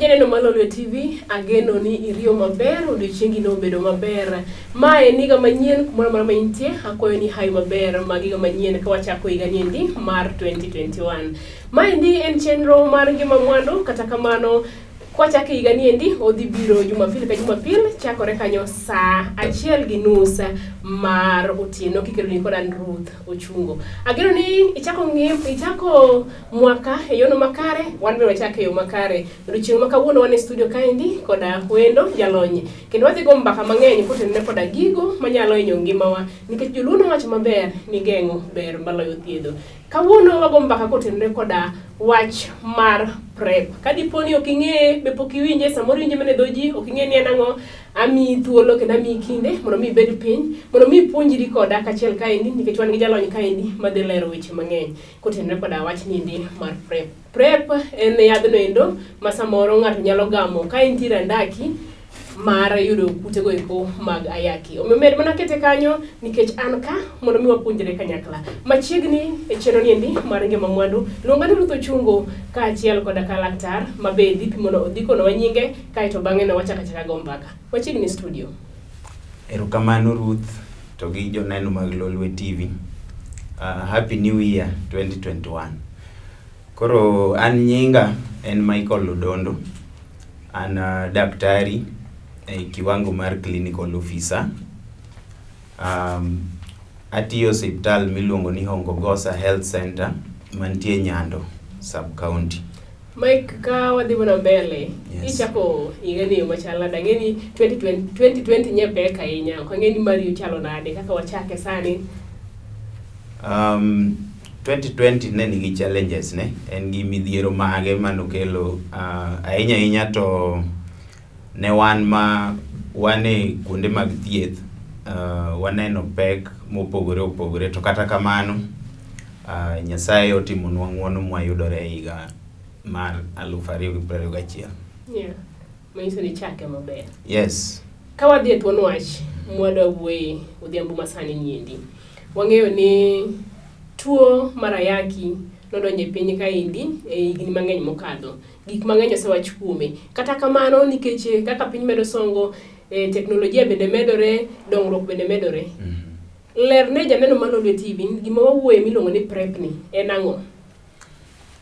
janeno Malolwe TV, ageno ni iriyo maber, odiochiengi no bedo maber. Mae niga manyien kumoro mara ma intie, akwayo ni hai maber magiga manyien ka wachako higa niendi mar 2021. Mae ndi en chenro mar ngima mwandu, kata kamano kwachako higa niendi odhi biro Jumapil ka Jumapil, chakore kanyo saa 1:30 mar otieno kikelo ni kod Ruth Ochungo. Ageno ni ichako mwaka e yono makare, wan biro chako e yo makare. Odiochieng' ma kawuono wan e studio kaendi koda wendo jalony. Kendo wadhi go mbaka mang'eny kotenore koda gigo manyalo hinyo ngimawa, nikech joluo wacho maber ni geng'o ber maloyo thiedho. Kawuono wago mbaka kotenore koda wach mar PrEP. Kadiponi ok ing'e, be pok iwinje, samoro iwinje mana e dho ji, ok ing'e ni en ang'o, ami thuolo kendo ami kinde mondo mi ibed piny, mondo mi ipuonjri koda kachiel kaendi, nikech wan gi jalony kaendi madhi lero weche mang'eny kotenore koda wach niendi mar PrEP. PrEP en yadhno endo ma samoro ng'ato nyalo gamo ka intiere andaki mar yudo kutego eko mag ayaki. Omiyo med mana kete kanyo nikech an ka mondo mi wapuonjre kanyakla. Machiegni e chenro niendi mar ngima mwandu, luonga ni Ruth Ochungo kaachiel koda ka laktar mabedi pimono odhikono wanyinge, kaeto bang'e no wachaka go mbaka. Machiegni studio. Erokamano Ruth to gi joneno mag Lolwe TV. Happy New Year 2021. Koro an nyinga en Michael Odondo. An daktari kiwango mar clinical officer. Atiyo hospital miluongo ni Hongogosa Health Center mantie Nyando sub county. Mike ka wadhi bona mbele, Yes. Ichako igani machala dangeni 2020 nyepe kainya, kwa ngeni mari uchalo nade kaka wachake sani. 2020 ne nigi challenges ne, en gi midhiero mage manokelo ahinya to ne wane kuonde mag thieth, waneno pek mopogore to kata kamano Nyasaye otimonwa ng'wono mwayudore higa mar 2021. Yeah, maiso ni chake maber. Yes. Kawadhi e tuon wach mwada wuoye odhiambo masani niendi. Wang'eyo ni tuo mar ayaki nodonjo e piny kaendi e higni mang'eny mokadho. Gik mang'eny osewach kuome. Kata kamano nikech kaka piny medo songo, teknolojia bende medore, dongruok bende medore. Ler ne janeno Malolwe TV, gima wawuoye miluongo ni PrEP ni en ang'o?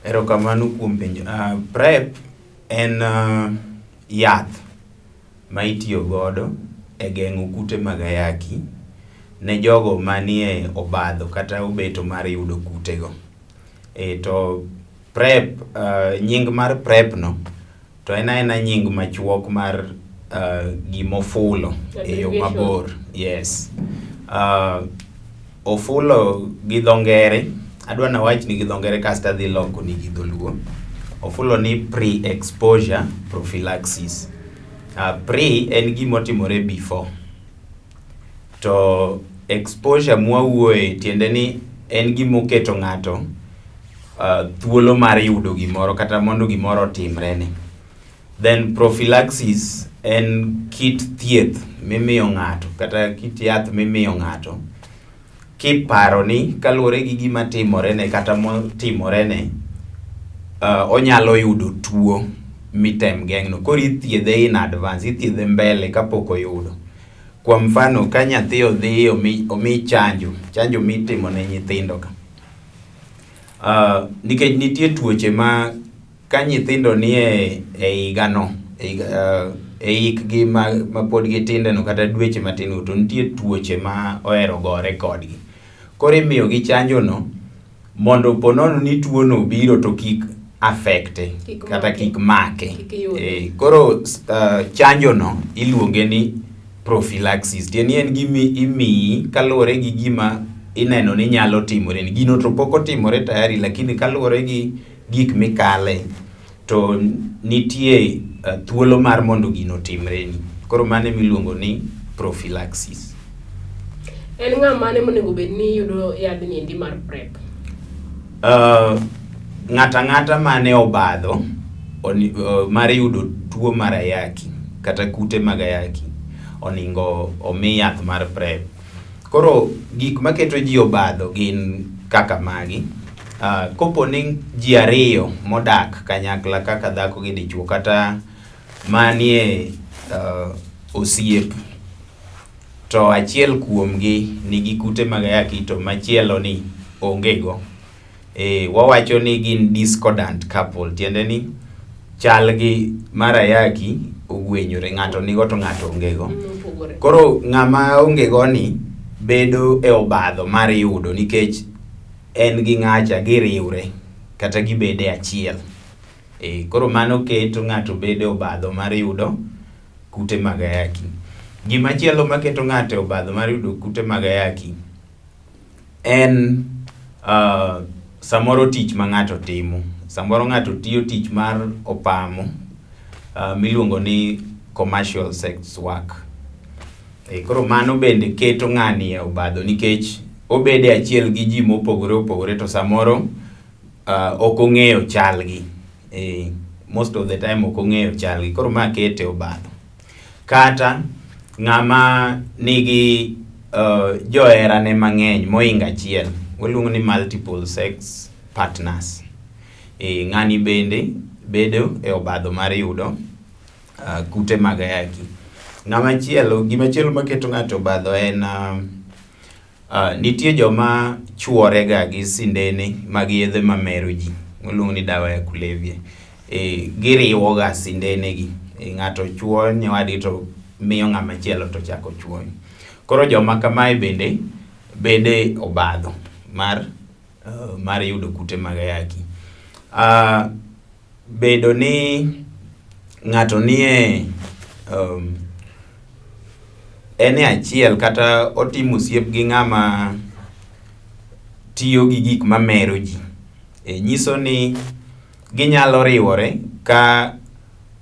Erokamano kuom penjo. PrEP en yath ma itiyo godo e geng'o kute mag ayaki ne jogo manie obadho kata obeto mar yudo kutego. To PrEP, nying mar PrEP no to en nying machuok mar gimofulo e yo mabor. Yes. Ofulo gi dho ngere, adwa na wach ni gi dho ngere kasta dhi loko ni gi dholuo. Ofulo ni pre-exposure prophylaxis. Pre en gimotimore before. To exposure mwawuoye tiende ni en gimoketo ng'ato thuolo mar yudo gimoro kata mondo gimoro timrene. Then prophylaxis en kit thieth mimiyo ng'ato kata kit yath mimiyo ng'ato kiparo ni kaluwore gi gima timorene kata motimorene, onyalo yudo tuo mitem geng'no. Koro ithiedhe in advance, ithiedhe mbele kapok oyudo. Kwa mfano ka nyathi odhi omi chanjo mitimo ne nyithindo ka. Nikech nitie tuoche ma ka nyithindo ni e higano, e hikgi ma pod gitinde no kata dweche matin, to nitie tuoche ma ohero gore kodgi. Koro imiyo gi chanjo no mondo ponono ni tuo no biro to kik affecte kata kik make. Koro chanjo no iluonge ni prophylaxis. Tieni en gimi imiyi kaluwore gi gima ineno ni nyalo timore ni. Gino to pok otimore tayari, lakini kaluwore gi gik mikale to nitie thuolo mar mondo gino timre ni. Koro mane miluongo ni prophylaxis. En ng'a mane monego bed ni yudo yadh niendi mar PrEP? Ng'ata mane obadho mar yudo tuo mar ayaki kata kute mag ayaki oningo omi yath mar PrEP. Koro gik maketo ji obadho gin kaka magi. kopo ni ji ariyo modak kanyakla kaka dhako gi dichuo kata manie osiep, to achiel kuomgi nigi kute mag ayaki to machielo ni ongego, wawacho ni gin discordant couple, tiende ni chalgi mar ayaki ogwenyore, ng'ato nigo to ng'ato ongego. Koro ng'ama ongego ni bedo e obadho mar yudo nikech en gi ng'acha giriwre kata gibede achiel. Koro mano keto ng'ato bedo e obadho mar yudo kute mag ayaki. Gima chielo maketo ng'ato e obadho mar yudo kute mag ayaki en samoro tich ma ng'ato timo. Samoro ng'ato tiyo tich mar opamo miluongo ni commercial sex work. Koro mano bende keto ng'ani e obadho nikech obede achiel gi ji mopogore opogore to samoro ok ong'eyo chalgi. Most of the time ok ong'eyo chalgi, koro ma kete obadho. Kata ng'ama nigi joherane mang'eny mohingo achiel, waluongo ni multiple sex partners. Ng'ani bende bedo e obadho mar yudo kute mag ayaki. Gima chielo maketo ng'ato obadho en nitie joma chuorega gi sindene mag yedhe mamero ji, waluongo ni dawa ya kulevya. Giriwo ga sindene gi, ng'ato chuo nyawadgi to miyo ng'ama chielo to chako chuo. Koro joma kamae bende bede obadho mar yudo kute mag ayaki. Bedo ni ng'ato nie ene achiel kata otimo osiep gi ng'ama tiyo gi gik mamero ji, nyiso ni ginyalo riwore ka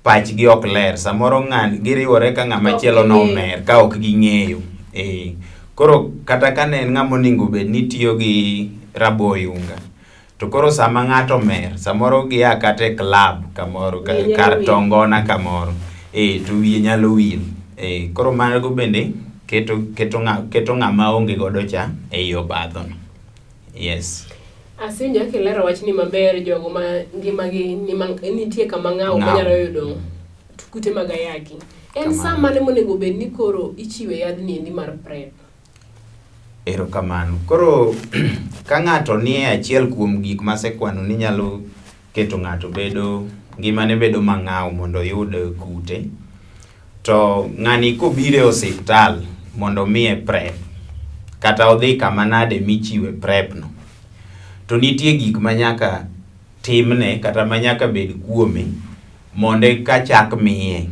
pachgi ok ler. Samoro giriwore ka ng'ama chielo nomer ka ok ging'eyo. Koro kata ka ne en ng'ama onego bed ni tiyo gi rabo oyunga, to koro sama ng'ato mer, samoro gia kata e club kamoro kar tongona kamoro, to wiye nyalo wil. Koro mago bende keto ng'ama onge godo cha ei obadho. Yes. Asinja kilero wachni maber, jogo ma ngimagi nitie kama ng'awo manyalo yudo kute mag ayaki. En sama ne monego bed ni koro ichiwe yadhni endi mar PrEP? Erokamano. Koro ka ng'ato nie achiel kuom gik masekwano ni nyalo keto ng'ato bedo ngimane bedo mang'awo mondo oyud kute, to ng'ani kobiro e osiptal mondo miye PrEP kata odhi kama nade michiwe PrEP no, to nitie gik manyaka timne kata manyaka bed kuome monde ka chak miye.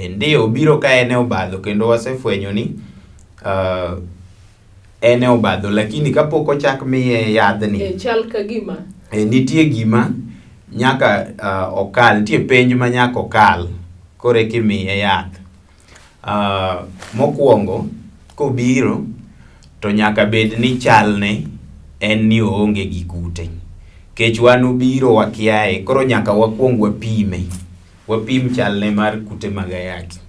Ndiyo obiro ka ene obadho kendo wasefwenyo ni ene obadho, lakini kapok ochak miye yadhni chal ka gima nitie gima nyaka okal, nitie penj ma nyaka okal kore kimiye yath. Mokwongo kobiro to nyaka bed ni chalne en ni oonge gi kute, kech wan obiro wakiaye, koro nyaka wakwong wapim chalne mar kute mag ayaki,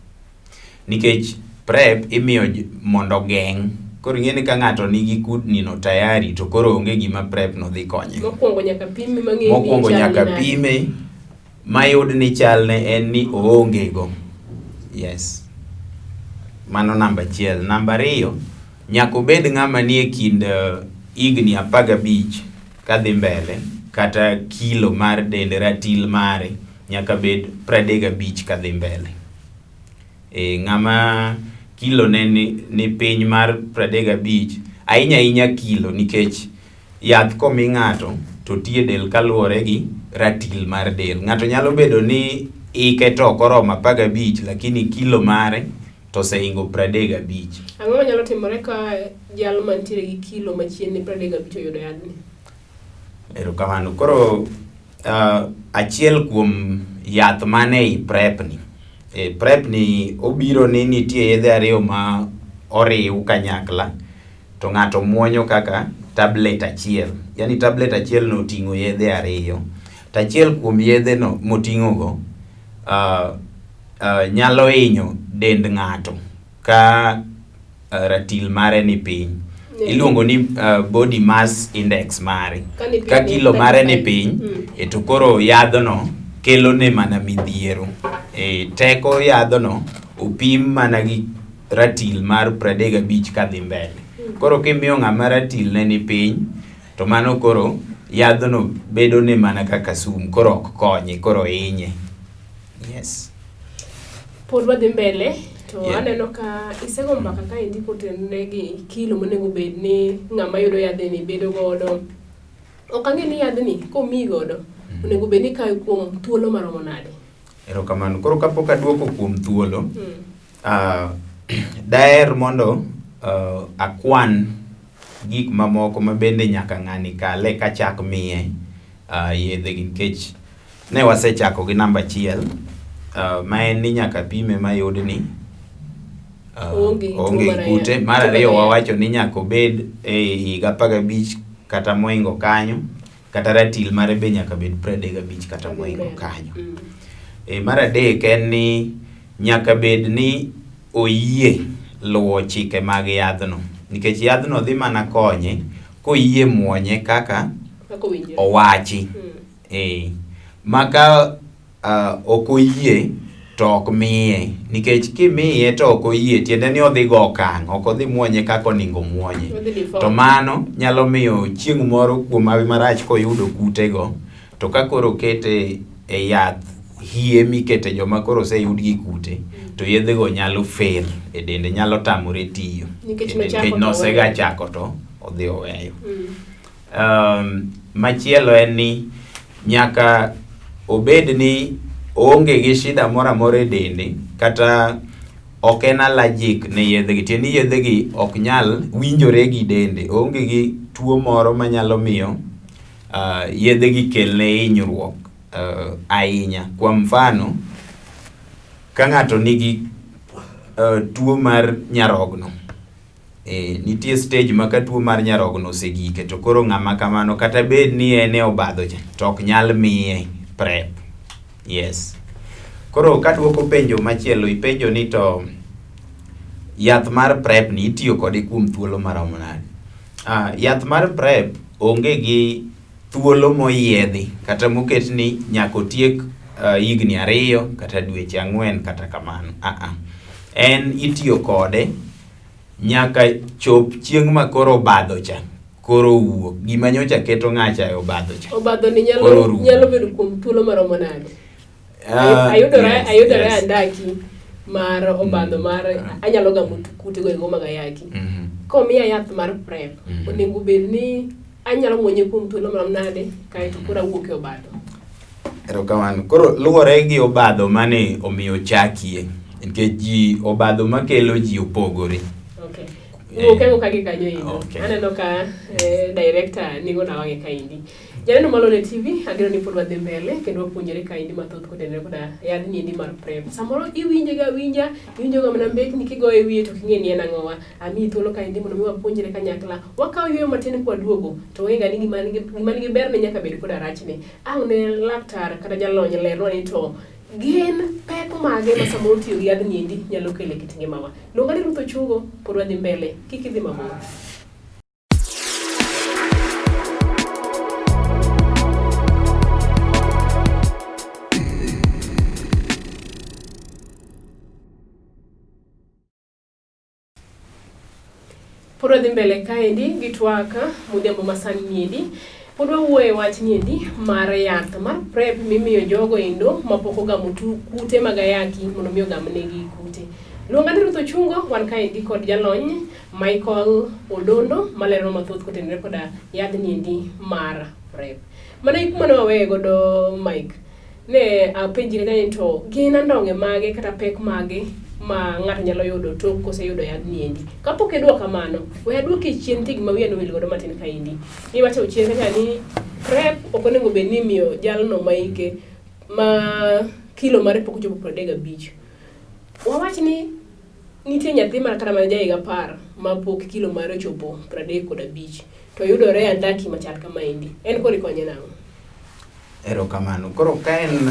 nikech PrEP imiyo mondo geng'. Koro ing'eni ka ng'ato nigi kudni no tayari to koro onge gima PrEP no dhi konye. Mokwongo nyaka pime mayud ni chalne en ni oonge go. Yes. Mano namba achiel. Namba ariyo, nyaka obed ng'ama nie kind higni 15 kadhi mbele, kata kilo mar dende, ratil mare nyaka bed 35 kadhi mbele. Ng'ama kilo ne ni piny mar 35, ahinya kilo, nikech yath komi ng'ato to tie del kaluwore gi ratil mar del. Ng'ato nyalo bedo ni ike to ok oromo 15 lakini kilo mare to seingo 35. Ang'o manyalo timore ka jal mantiere gi kilo machien ni 35 oyudo yadhni? Erokamano. Koro achiel kuom yath mane i PrEP ni, PrEP ni obiro ni nitie yedhe ariyo ma oriw kanyakla, to ng'ato muonyo kaka tablet achiel. Yani tablet achiel no oting'o yedhe ariyo. To achiel kuom yedhe no moting'o go nyalo hinyo dend ng'ato ka ratil mare ni piny. iluongo ni body mass index mare. Ka kilo mare ni piny, to koro yadhno kelo ne mana midhiero. Teko yadhno opim mana gi ratil mar 35 kadhi mbele. Koro kimiyo ng'ama ratil ne ni piny, to mano koro yadhno bedo ne mana kaka sum, koro ok konye, koro hinye. Yes. Pod wadhi mbele, to aneno ka isego mbaka ka indi kotenre gi kilo monego bed ni ng'ama yudo yadhni bedo godo. Ok ang'e ni yadhni komi godo, onego bed ni kayo kuom thuolo maromo nade? Erokamano. Koro kapok aduoko kuom thuolo, daher mondo akwan gik mamoko ma bende nyaka ng'ani kale ka chak miye yedhe gi, nikech ne wasechako gi namba 1, ma en ni nyaka pime mayud ni onge kute. Mar ariyo wawacho ni nyaka obed higa 15 kata moingo kanyo, kata ratil mare be nyaka bed 35 kata moingo kanyo. Mar adek en ni nyaka bed ni oyie luwo chike mag yadhno, nikech yadhno dhi mana konye koyie muonye kaka owachi. Maka ok oyie to ok miye, nikech kimiye to ok oyie tiende ni odhi go okang', ok odhi muonye kaka oningo muonye. To mano nyalo miyo chieng' moro kuom hawi marach koyudo kutego, to ka koro kete e yath hie mikete joma koro oseyud gi kute, to yedhego nyalo fail e dende, nyalo tamore tiyo nikech nosega chako to odhi oweyo. Machielo en ni nyaka obed ni onge gi shida moro amora e dende, kata ok en allergic ne yedhegi, tiende ni yedhegi ok nyal winjore gi dende, onge gi tuo moro manyalo miyo yedhegi kelne hinyruok ahinya. Kwa mfano, ka ng'ato nigi tuo mar nyarogno, nitie stage ma ka tuo mar nyarogno osegike, to koro ng'ama kamano kata bed ni en e obadho cha, to ok nyal miye PrEP. Yes. Koro kaduoko penjo machielo, ipenjo ni to yath mar PrEP ni itiyo kode kuom thuolo maromo nade? Yath mar PrEP onge gi thuolo moyiedhi kata moket ni nyaka otiek higni 2 kata dweche 4 kata kamano. En itiyo kode nyaka chop chieng' ma koro obadho cha koro wuok, gima nyocha keto ng'acha e obadho cha. Obadho ni nyalo bedo kuom thuolo maromo nade? Ayudore andaki mar obadho mar anyalo gamo kute go mag ayaki. Komiya yath mar PrEP, onego bed ni anyalo muonye kuom thuolo maromo nade kaeto koro awuok e obadho? Erokamano. Koro luwore gi obadho mane omiyo chakie, nikech ji obadho makelo ji opogore. Wuokengo kagi kanyo indo. Aneno ka director ningo na wange kaindi. Janeno Malone TV, agero ni pod wadhi mbele kendo wapuonjore kaindi mathoth kotenore koda yadhni endi mar PrEP. Samoro iwinje ga iwinjo ga mana mbekni kigoye wiye to king'e ni en ang'owa. Ami thuolo kaindi mondo mi wapuonjre kanyakla. Wakaw yweyo matin kwa duogo to wenga ni gima nigi berne nyaka bed koda rachne. Ang' ne laktar kata jalony lerwa ni to gin pek mage ma samoro tiyo gi yadhni endi nyalo kelo e kit ngimawa. Luonga ni Ruth Ochungo, pod wadhi mbele, kik idhi mabor. Pod wadhi mbele kaendi gi twaka modhiambo masani niendi. Pod wawuoye wach niendi mar yath mar PrEP mimiyo jogo endo mapok ogamo kute mag ayaki mondo mi ogamnegi kute. Luonga ni Ruth Ochungo, wan kaendi kod jalony Michael Odondo malero mathoth kotenore koda yadhni endi mar PrEP. Mana ikuma ne waweyo godo Mike, ne apenji kanyo to gin andong'e mage kata pek mage ma ng'ato nyalo yudo tok koseyudo yadhni endi. Kapok idwoko kamano, we aduoke chien tig ma wiya no wil godo matin kaendi. Iwacho chien kaka ni PrEP ok onego bed ni imiyo jalno maike ma kilo mare pok ochopo 35. Wawach ni nitie nyathi mar kata ma jahiga 10 ma pok kilo mare ochopo 35 to yudore andaki machal kama endi. En kori konye nang'o? Erokamano. Koro ka en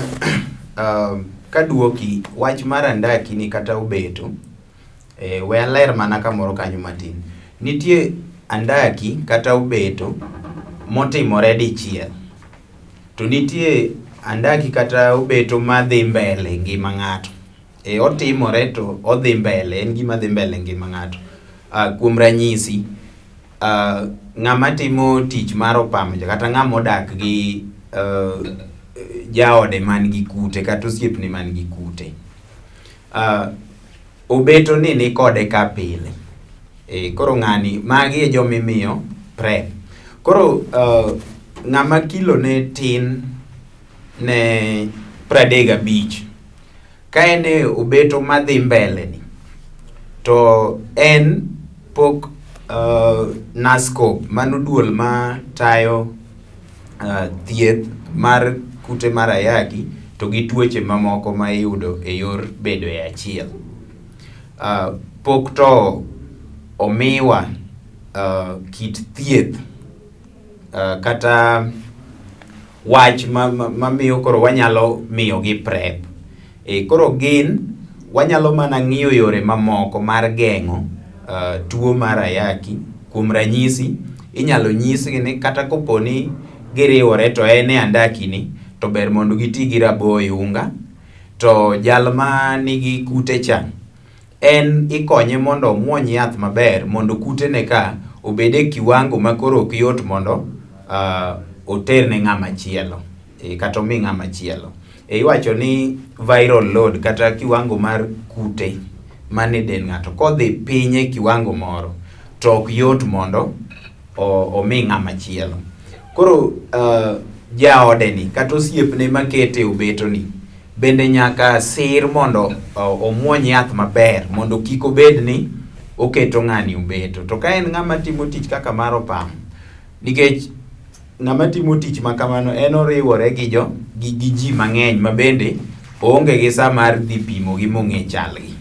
kaduoki wach mar andaki ni kata obeto, we aler mana kamoro kanyo matin. Nitie andaki kata obeto motimore dichiel, to nitie andaki kata obeto madhi mbele ngima ng'ato. Otimore to odhi mbele, en gima dhi mbele ngima ng'ato. Kuom ranyisi, ng'ama timo tich mar opamo kata ng'ama odak gi jaode man gi kute kata osiepne man gi kute, obeto ni kode ka pile. Koro ng'ani magi e jomimiyo PrEP. Koro ng'ama kilo ne tin ne 35, ka en e obeto madhi mbele ni, to en pok NASCOP, mano duol ma tayo thieth mar kute mar ayaki to gi tuoche mamoko ma iyudo e yor bedo e achiel, pok to omiwa kit thieth kata wach mamiyo koro wanyalo miyo gi PrEP. Koro gin wanyalo mana ng'iyo yore mamoko mar geng'o tuo mar ayaki. Kuom ranyisi, inyalo nyisgi ni kata koponi giriwore to en e andaki ni, to ber mondo giti gi rabo oyunga, to jal ma nigi kute cha en ikonye mondo omuony yath maber mondo kute ne ka obede kiwango ma koro ok yot mondo oter ne ng'ama chielo, kata omi ng'ama chielo. Iwacho ni viral load kata kiwango mar kute mane del ng'ato kodhi piny e kiwango moro to ok yot mondo omi ng'ama chielo. Koro jaode ni kata osiepne makete obeto ni bende nyaka sir mondo omuony yath maber mondo kik obed ni oketo ng'ani obeto. To ka en ng'ama timo tich kaka mar opamo, nikech ng'ama timo tich makamano en oriwore gi ji mang'eny ma bende oonge gi sa mar dhi pimo gi mong'e chalgi.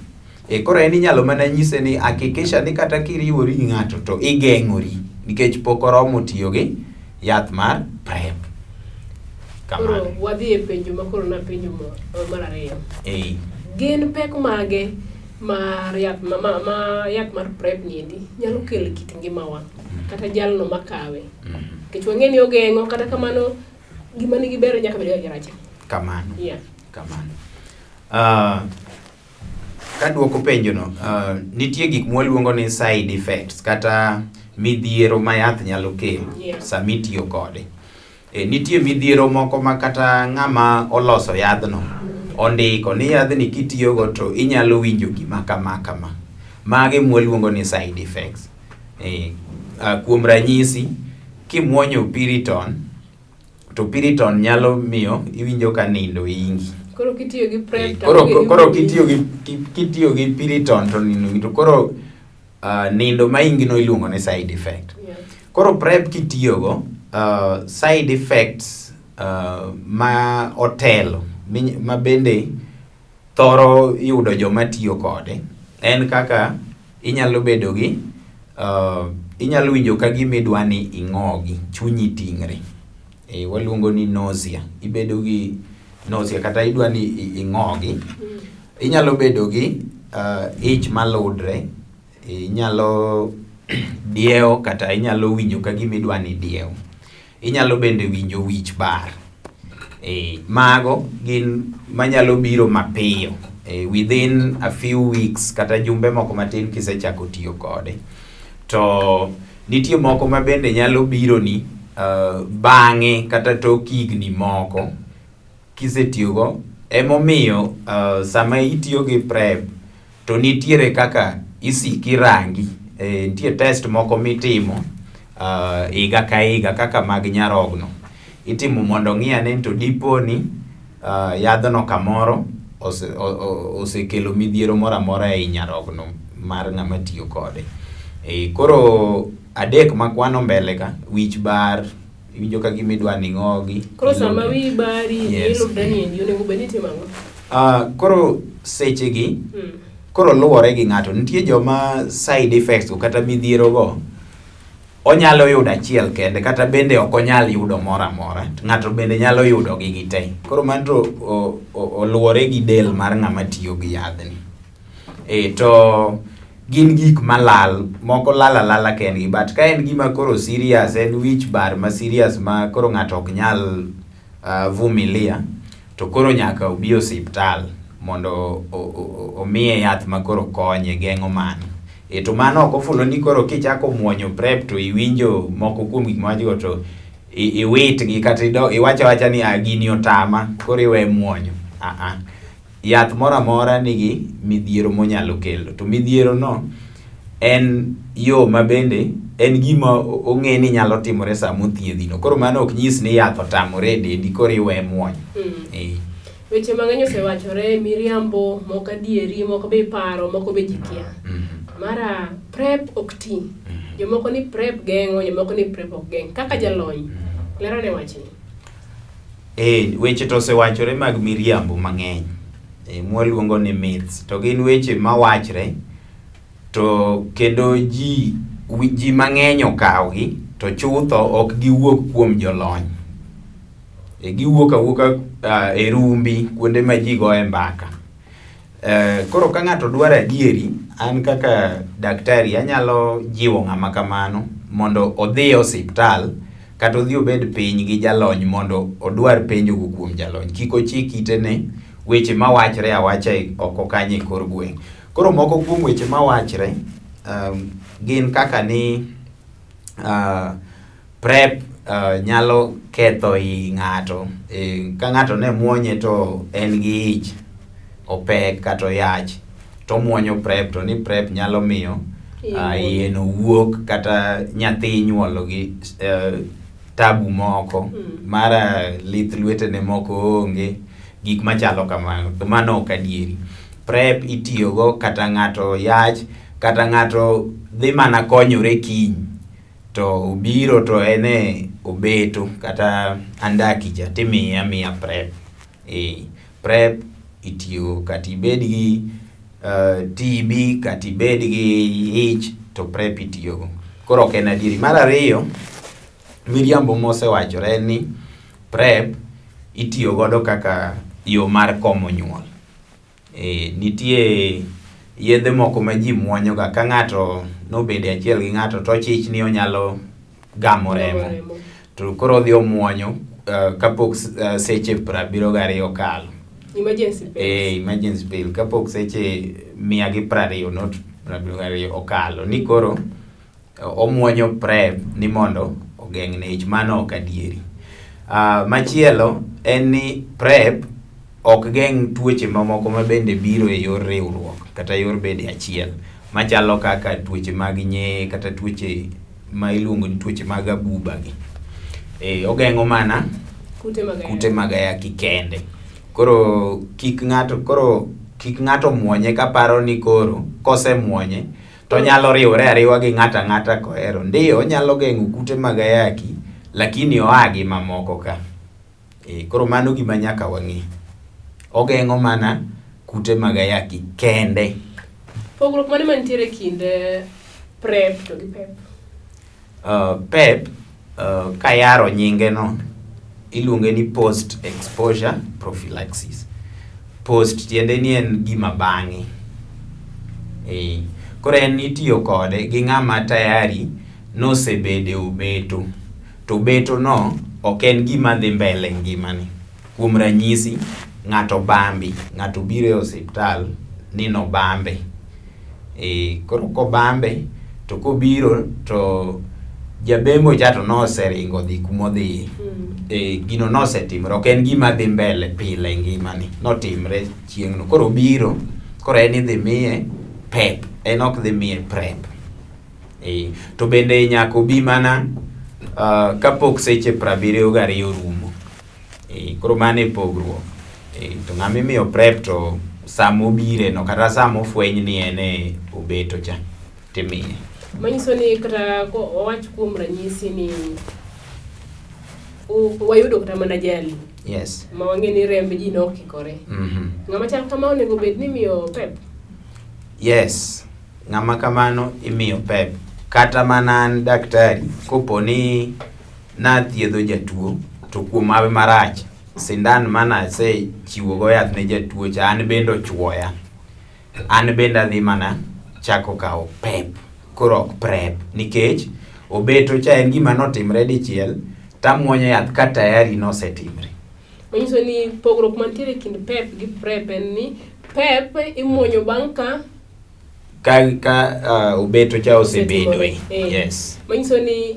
Koro en inyalo mana nyise ni hakikisha ni kata kiriwori gi ng'ato to igeng'ori, nikech pok oromo tiyo gi yath mar PrEP. Koro wadhi e penjo ma koro na penjo mar ariyo. Gin pek mage mar yath mar PrEP niendi nyalo kelo kit ngimawa kata jalno makawe. Kech wang'e ni ogeng'o, kata kamano gima nigi ber nyaka bed gi rach. Kamano. Yeah. Kamano. Kaduoko penjo no, nitie gik mwaluongo ni side effects kata midhiero ma yath nyalo kelo sama itiyo kode. Nitie midhiero moko ma kata ng'ama oloso yadhno ondiko ni yadhni kitiyogo to inyalo winjo gima kama. Mage mwaluongo ni side effects. Kuom ranyisi, kimuonyo Piriton, to Piriton nyalo miyo iwinjo ka nindo ingi. Koro kitiyo gi PrEP, koro kitiyo gi Piriton to nindo, to koro nindo ma ingi no iluongo ni side effect. Koro PrEP kitiyogo, side effects ma otelo ma bende thoro yudo joma tiyo kode en kaka inyalo bedo gi inyalo winjo ka gima idwa ni ing'ogi, chunyi ting're. Waluongo ni nausea. Ibedo gi nausea kata idwa ni ing'ogi. Inyalo bedo gi ich maludre. Inyalo diewo kata inyalo winjo ka gima idwa ni diewo. Inyalo bende winjo wich bar. Mago gin manyalo biro mapiyo, within a few weeks kata jumbe moko matin kisechako tiyo kode. To nitie moko ma bende nyalo biro ni bang'e kata tok higni moko kisetiyogo. Emomiyo sama itiyo gi PrEP to nitiere kaka isiki rangi. Nitie test moko mitimo higa ka higa kaka mag nyarogno. Itimo mondo ng'i ane to dipo ni yadhno kamoro osekelo midhiero moro amora e nyarogno mar ng'ama tiyo kode. Koro adek makwano mbele ka, wich bar, iwinjo ka gima idwa ni ng'ogi. Koro sama wi bari iludre ni onego bed ni itimo ang'o? Koro sechegi koro luwore gi ng'ato. Nitie joma side effects kata midhiero go onyalo yudo achiel kende kata bende ok onyal yudo moro amora. Ng'ato bende nyalo yudo gi gite. Koro manto oluwore gi del mar ng'ama tiyo gi yadhni. To gin gik malal, moko lala kendgi, but ka en gima koro serious, en wich bar ma serious ma koro ng'ato ok nyal vumilia, to koro nyaka obi osiptal mondo omiye yath ma koro konye geng'o mano. To mano ok ofulo ni koro kichako muonyo PrEP to iwinjo moko kuom gik mawacho to iwitgi kata iwacha ni gini otama koro iwe muonyo. Yath moro amora nigi midhiero monyalo kelo, to midhiero no en yo mabende en gima ong'e ni nyalo timore sama othiedhi no. Koro mano ok nyis ni yath otamore e dendi koro iwe muonyo. Weche mang'eny osewachore, miriambo, moko adieri, moko be paro, moko be jikia. Mara PrEP ok ti. Jomoko ni PrEP geng'o, jomoko ni PrEP ok geng'. Kaka jalony, lero ne wachni. Weche to osewachore mag miriambo mang'eny. Mwaluongo ni myths. To gin weche mawachre, to kendo ji mang'eny okawgi, to chutho ok giwuok kuom jolony. Giwuok awuoka e rumbi, kuonde ma ji goye mbaka. Koro ka ng'ato dwaro adieri, an kaka daktari anyalo jiwo ng'ama kamano mondo odhi e osiptal kata odhi obed piny gi jalony mondo odwar penjo kuom jalony. Kik ochik itene weche mawachre awacha oko kanyo e kor gweng'. Koro moko kuom weche mawachre gin kaka ni PrEP nyalo ketho i ng'ato. Ka ng'ato ne muonye to en gi ich, opek kata oyach, to muonyo PrEP, to ni PrEP nyalo miyo iye no wuok kata nyathi nyuolo gi tabu moko, mara lith lwetene moko onge, gik machalo kamano. To mano ok adieri. PrEP itiyogo kata ng'ato yach, kata ng'ato dhi mana konyore kiny, to obiro to ene obeto kata andaki cha timiye amiya PrEP. PrEP itiyo kata ibed gi TB kata ibed gi ich, to PrEP itiyogo. Koro ok en adieri. Mar ariyo, miriambo mosewachore ni PrEP itiyo godo kaka yo mar komo nyuol. Nitie yedhe moko ma ji muonyo ga, ka ng'ato nobede achiel gi ng'ato to chich ni onyalo gamo remo, to koro odhi omuonyo kapok seche 72 okalo. Emergency pill. Emergency pill kapok seche 120 not 72 okalo, ni koro omuonyo PrEP ni mondo ogeng' ne ich. Mano ok adieri. Machielo en ni PrEP ok geng' tuoche mamoko ma bende biro e yor riwruok kata yor bede achiel, machalo kaka tuoche mag nyeye kata tuoche ma iluongo ni tuoche mag abuba gi. Ogeng'o mana kute mag ayaki kende. Koro kik ng'ato muonye kaparo ni koro kose muonye to nyalo riwore ariwa gi ng'ata ng'ata kohero. Ndiyo onyalo geng'o kute mag ayaki, lakini oagi mamoko ka. Koro mano gima nyaka wang'e. Ogeng'o mana kute mag ayaki kende. Pogruok mane mantiere kind PrEP to gi PEP? PEP, kayaro nyinge no, iluonge ni post exposure prophylaxis. Post tiende ni en gima bang'e. Koro en itiyo kode gi ng'ama tayari nosebede obeto. To beto no ok en gima dhi mbele ngimani. Kuom ranyisi, ng'ato bambi, ng'ato biro e osiptal ni no bambe. Koro ko bambe, to kobiro to jabemo cha to noseringo dhi kumodhi. Gino nosetimore, ok en gima dhi mbele pile ngimani, notimre chieng'no. Koro biro, koro en idhi miye PEP, en ok dhi miye PrEP. To bende nyaka obi mana kapok seche 72 rumo. Koro mano e pogruok. To ng'ama imiyo PrEP to sama obire no kata sama ofweny ni ene obeto cha timiye. Manyiso ni kata owach kuom ranyisi ni wayudo kata mana jali. Yes. Ma wang'e ni remb ji nokikore. Ng'ama chal kama onego bed ni imiyo PrEP? Yes. Ng'ama kamano imiyo PrEP. Kata mana an daktari, kopo ni nathiedho jatuo, to kuom mawe marach, sindan mana chiwo go yath ne jatuo cha, an bende ochuoya. An bende adhi mana chako kawo pep, koro ok prep, nikech obeto cha en gima notimre dichiel, tamuonyo yath ka tayari nosetimre. Manyiso ni pogruok mantiere kind pep gi prep en ni pep imuonyo bang' ka obeto cha osebedo. Yes. Manyiso ni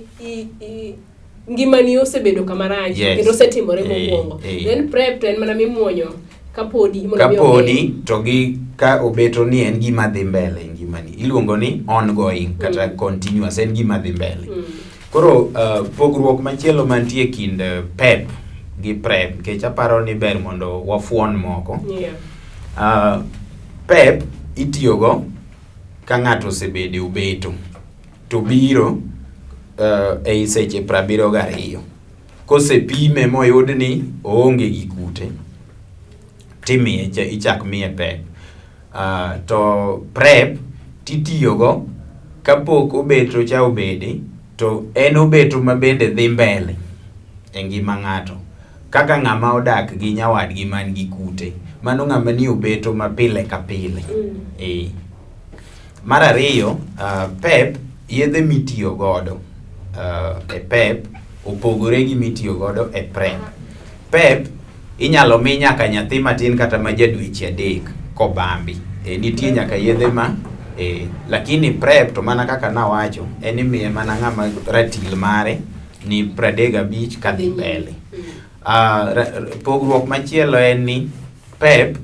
ngimani osebedo kama rach, kendo osetimore mokwongo. Then prep to en mana mimuonyo kapodi to gi ka obeto ni en gima dhi mbele ngimani. Iluongo ni ongoing kata continuous, en gima dhi mbele. Koro pogruok machielo mantie kind pep gi prep, nikech aparo ni ber mondo wafuon moko. Pep itiyogo ka ng'ato osebede obeto to biro ei seche 72. Kosepime moyud ni oonge gi kute, timiye ichak miye pep. To prep titiyogo kapok obeto cha obede, to en obeto ma bende dhi mbele e ngima ng'ato, kaka ng'ama odak gi nyawadgi man gi kute, mano ng'ama ni obeto ma pile ka pile. Mar ariyo, pep, yedhe mitiyo godo e pep opogore gi mitiyo godo e prep. Pep inyalo mi nyaka nyathi matin kata ma jadweche 3 kobambi. Nitie nyaka yedhe ma lakini prep to mana kaka nawacho, en imiye mana ng'ama ratil mare ni 35 kadhi mbele. Pogruok machielo en ni pep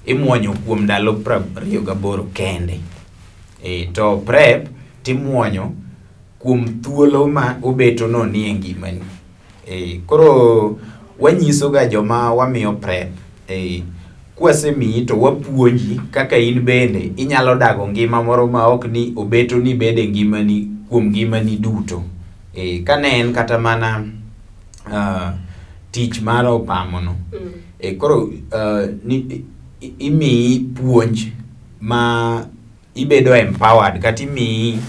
imuonyo kuom ndalo 28 kende. To prep timuonyo kuom thuolo ma obeto no ni e ngimani. Koro wanyiso ga joma wamiyo prep, kwasemiyi to wapuonji kaka in bende inyalo dago ngima moro ma ok ni obeto ni bede ngimani kuom ngimani duto. Kane en kata mana tich mar opamono. Koro imiyi puonj ma ibedo empowered, kata imiyi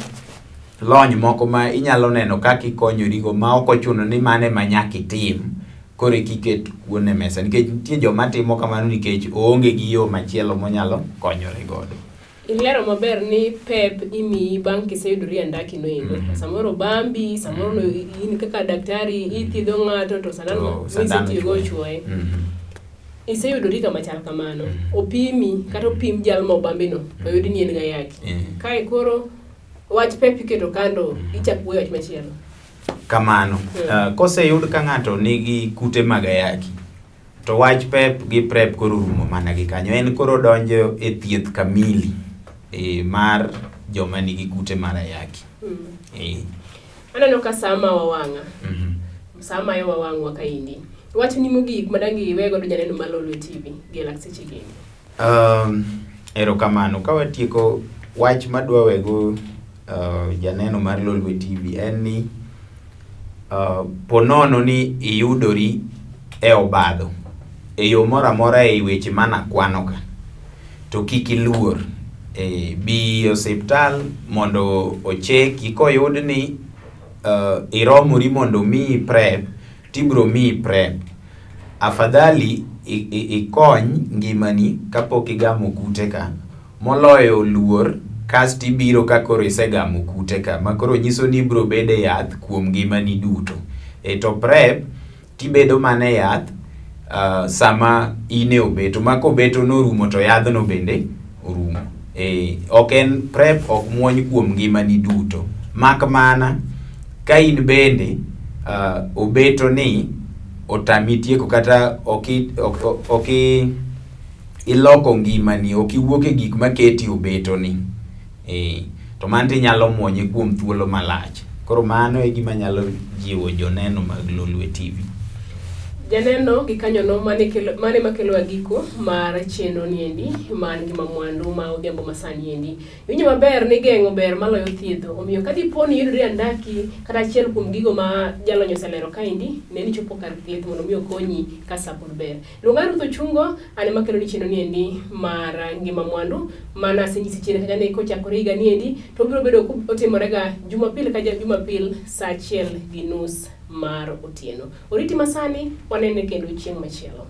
lony moko ma inyalo neno kaka ikonyorigo ma ok ochuno ni mane ma nyaka itim koro kiket kuone mesa, nikech nitie joma timo kamano nikech oonge gi yo machielo monyalo konyore godo. Ilero maber ni pep imiyi bang' kiseyudori andaki no endo. Samoro bambi, samoro in kaka daktari ithiedho ng'ato to sandan tiyogo chuoye. Iseyudori kama chal kamano, opimi kata opim jal ma obambino to yudi ni en ga yaki. Kae koro wach pep iketo kando, ichak wuoyo wach machielo. Kamano. Koseyud ka ng'ato nigi kute mag ayaki, to wach pep gi prep koro rumo mana gi kanyo. En koro donjo e thieth kamili mar joma nigi kute mar ayaki. Aneno ka sama wawang'a. Sama yo wawang'wa kaindi. Wach ni mogik madangi iwego do janeno mar Lolwe TV gi lakseche gini. Erokamano. Ka watieko wach madwa wego janeno mar Lolwe TV en ni ponono ni iyudori e obadho e yo mora mora e weche mana kwano ka, to kik iluor. Bi osiptal mondo ocheki, koyud ni iromori mondo mi prep, tibro mi prep. Afadhali ikony ngimani kapok igamo kute ka, moloyo luor kasti ibiro ka koro isegamo kute ka, ma koro nyiso ni bro bede yath kuom ngimani duto. To prep tibedo mane yath sama ine obeto, ma kobeto no rumo to yadhno bende orumo. Ok en prep ok muony kuom ngimani duto, mak mana ka in bende obeto ni otami tieko kata ok iloko ngimani, ok iwuok e gik maketi obeto ni. To manti inyalo muonye kuom thuolo malach. Koro mano e gima nyalo jiwo joneno mag Lolwe TV. Janeno gi kanyo no mane makelo agiko mar chenro ni endi man gi mamwandu ma odhiambo masani endi. Winyo maber ni geng'o ber maloyo thiedho. Omiyo ka diponi yudori andaki kata achiel kuom gigo ma jalony oselero kaendi, ne ni chopo kar thieth mondo mi okonyi ka sapod ber. Luonga Ruth Ochungo, ane makelo ni chenro ni endi mar ngima mwandu, mana senyisi chien kanya ne kochakore higa ni endi, to biro bedo otimore ga Jumapil ka Jumapil saa 1:30 mar otieno. Oriti masani wanene kendo chieng' machielo.